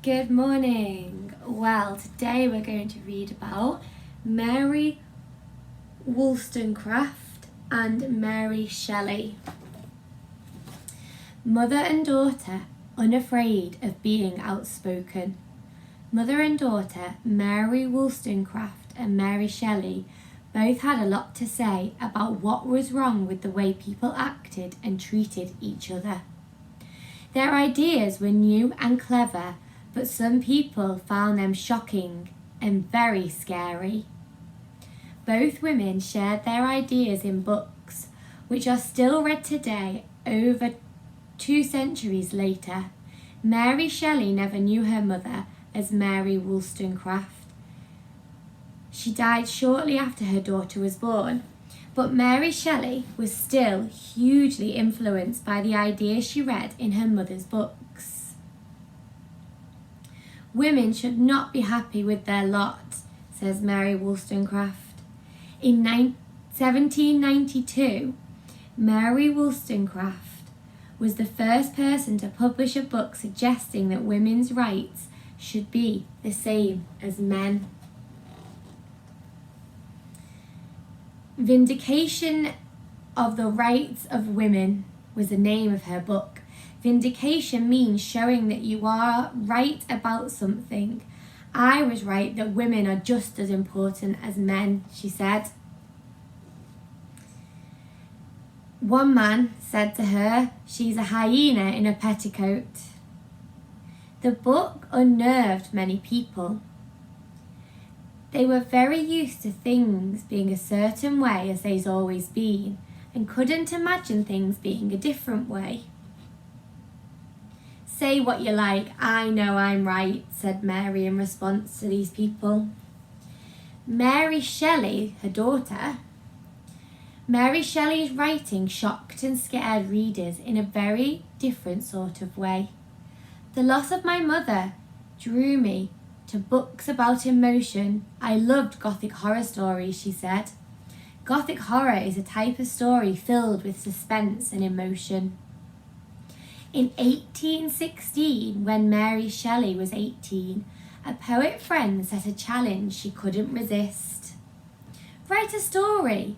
Good morning. Well, today we're going to read about Mary Wollstonecraft and Mary Shelley. Mother and daughter, unafraid of being outspoken. Mother and daughter, Mary Wollstonecraft and Mary Shelley, both had a lot to say about what was wrong with the way people acted and treated each other. Their ideas were new and clever, but some people found them shocking and very scary. Both women shared their ideas in books, which are still read today over 2 centuries later. Mary Shelley never knew her mother as Mary Wollstonecraft. She died shortly after her daughter was born, but Mary Shelley was still hugely influenced by the ideas she read in her mother's books. Women should not be happy with their lot, says Mary Wollstonecraft. In 1792, Mary Wollstonecraft was the first person to publish a book suggesting that women's rights should be the same as men. Vindication of the Rights of Women was the name of her book. Vindication means showing that you are right about something. I was right that women are just as important as men, she said. One man said to her, "She's a hyena in a petticoat." The book unnerved many people. They were very used to things being a certain way as they've always been, and couldn't imagine things being a different way. "Say what you like, I know I'm right," said Mary in response to these people. Mary Shelley, her daughter. Mary Shelley's writing shocked and scared readers in a very different sort of way. "The loss of my mother drew me to books about emotion. I loved Gothic horror stories," she said. Gothic horror is a type of story filled with suspense and emotion. In 1816, when Mary Shelley was 18, a poet friend set a challenge she couldn't resist. Write a story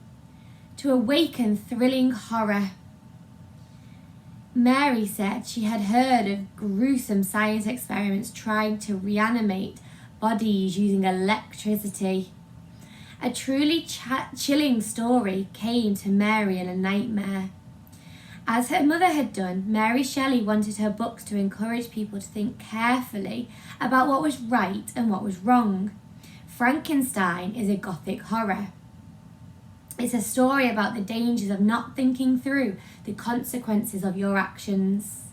to awaken thrilling horror. Mary said she had heard of gruesome science experiments trying to reanimate bodies using electricity. A truly chilling story came to Mary in a nightmare. As her mother had done, Mary Shelley wanted her books to encourage people to think carefully about what was right and what was wrong. Frankenstein is a Gothic horror. It's a story about the dangers of not thinking through the consequences of your actions.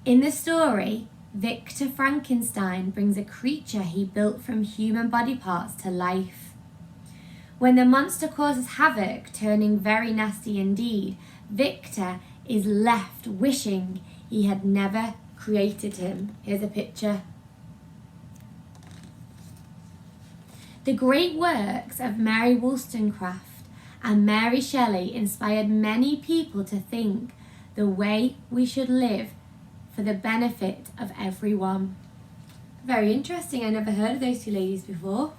In the story, Victor Frankenstein brings a creature he built from human body parts to life. When the monster causes havoc, turning very nasty indeed, Victor is left wishing he had never created him. Here's a picture. The great works of Mary Wollstonecraft and Mary Shelley inspired many people to think the way we should live for the benefit of everyone. Very interesting. I never heard of those two ladies before.